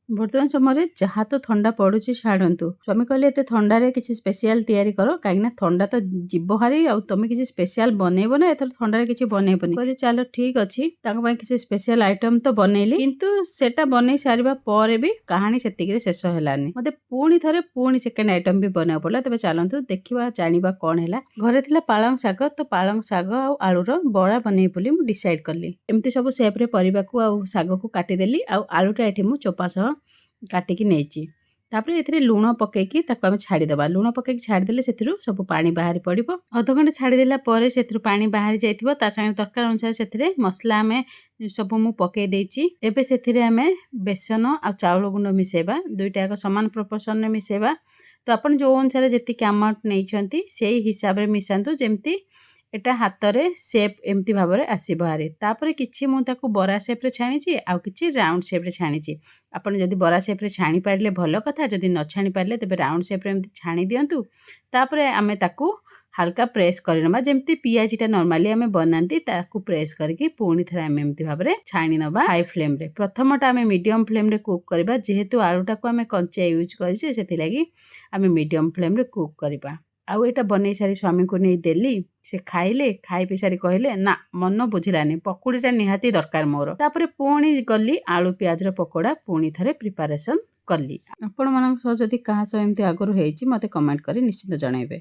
ବର୍ତ୍ତମାନ ସମୟରେ ଯାହା ତ ଥଣ୍ଡା ପଡୁଛି ଛାଡ଼ନ୍ତୁ। ସ୍ୱାମୀ କହିଲେ ଏତେ ଥଣ୍ଡାରେ କିଛି ସ୍ପେଶିଆଲ ତିଆରି କର, କାହିଁକିନା ଥଣ୍ଡା ତ ଯିବ ହାରି ଆଉ ତମେ କିଛି ସ୍ପେଶିଆଲ ବନେଇବ ନା, ଏଥର ଥଣ୍ଡାରେ କିଛି ବନେଇବନି। କହିଲେ ଚାଲ ଠିକ୍ ଅଛି, ତାଙ୍କ ପାଇଁ କିଛି ସ୍ପେଶିଆଲ ଆଇଟମ ତ ବନେଇଲି, କିନ୍ତୁ ସେଟା ବନେଇ ସାରିବା ପରେ ବି କାହାଣୀ ସେତିକିରେ ଶେଷ ହେଲାନି। ମତେ ପୁଣି ସେକେଣ୍ଡ ଆଇଟମ ବି ବନେଇବାକୁ ପଡ଼ିଲା। ତେବେ ଚାଲନ୍ତୁ ଦେଖିବା ଜାଣିବା କଣ ହେଲା। ଘରେ ଥିଲା ପାଳଙ୍ଗ ଶାଗ, ତ ପାଳଙ୍ଗ ଶାଗ ଆଉ ଆଳୁର ବରା ବନେଇବି ବୋଲି ମୁଁ ଡିସାଇଡ କଲି। ଏମିତି ସବୁ ସେପରେ ପରିବାକୁ ଆଉ ଶାଗକୁ କାଟିଦେଲି, ଆଉ ଆଳୁଟା ଏଠି ମୁଁ ଚୋପା ସହ କାଟିକି ନେଇଛି। ତାପରେ ଏଥିରେ ଲୁଣ ପକେଇକି ତାକୁ ଆମେ ଛାଡ଼ିଦେବା। ଲୁଣ ପକେଇକି ଛାଡ଼ିଦେଲେ ସେଥିରୁ ସବୁ ପାଣି ବାହାରି ପଡ଼ିବ। ଅଧଘଣ୍ଟେ ଛାଡ଼ିଦେଲା ପରେ ସେଥିରୁ ପାଣି ବାହାରି ଯାଇଥିବ। ତା ସାଙ୍ଗେ ଦରକାର ଅନୁସାରେ ସେଥିରେ ମସଲା ଆମେ ସବୁ ମୁଁ ପକେଇ ଦେଇଛି। ଏବେ ସେଥିରେ ଆମେ ବେସନ ଆଉ ଚାଉଳ ଗୁଣ୍ଡ ମିଶାଇବା, ଦୁଇଟା ଯାକ ସମାନ ପ୍ରପୋର୍ସନରେ ମିଶାଇବା। ତ ଆପଣ ଯେଉଁ ଅନୁସାରେ ଯେତିକି ଆମାଉଣ୍ଟ ନେଇଛନ୍ତି ସେଇ ହିସାବରେ ମିଶାନ୍ତୁ, ଯେମିତି ଏଟା ହାତରେ ସେପ୍ ଏମିତି ଭାବରେ ଆସିବ ହାରି। ତାପରେ କିଛି ମୁଁ ତାକୁ ବରା ସେପ୍ରେ ଛାଣିଛି, ଆଉ କିଛି ରାଉଣ୍ଡ ସେପ୍ରେ ଛାଣିଛି। ଆପଣ ଯଦି ବରା ସେପ୍ରେ ଛାଣି ପାରିଲେ ଭଲ କଥା, ଯଦି ନ ଛାଣି ପାରିଲେ ତେବେ ରାଉଣ୍ଡ ସେପ୍ରେ ଏମିତି ଛାଣି ଦିଅନ୍ତୁ। ତାପରେ ଆମେ ତାକୁ ହାଲକା ପ୍ରେସ୍ କରିନେବା, ଯେମିତି ପିଆଜିଟା ନର୍ମାଲି ଆମେ ବନାନ୍ତି ତାକୁ ପ୍ରେସ୍ କରିକି ପୁଣି ଥରେ ଆମେ ଏମିତି ଭାବରେ ଛାଣି ନେବା ହାଇ ଫ୍ଲେମ୍ରେ। ପ୍ରଥମଟା ଆମେ ମିଡ଼ିୟମ୍ ଫ୍ଲେମ୍ରେ କୁକ୍ କରିବା, ଯେହେତୁ ଆଳୁଟାକୁ ଆମେ କଞ୍ଚା ୟୁଜ୍ କରିଛେ ସେଥିଲାଗି ଆମେ ମିଡ଼ିୟମ୍ ଫ୍ଲେମ୍ରେ କୁକ୍ କରିବା। ଆଉ ଏଇଟା ବନେଇ ସାରି ସ୍ୱାମୀଙ୍କୁ ନେଇ ଦେଲି, ସେ ଖାଇଲେ, ଖାଇ ପିଇ ସାରି କହିଲେ ନା ମନ ବୁଝିଲାନି, ପକୁଡ଼ିଟା ନିହାତି ଦରକାର ମୋର। ତାପରେ ପୁଣି ଗଲି ଆଳୁ ପିଆଜର ପକୋଡ଼ା ପୁଣି ଥରେ ପ୍ରିପାରେସନ୍ କଲି। ଆପଣମାନଙ୍କ ସହ ଯଦି କାହା ସହ ଏମିତି ଆଗରୁ ହେଇଛି ମତେ କମେଣ୍ଟ କରି ନିଶ୍ଚିତ ଜଣାଇବେ।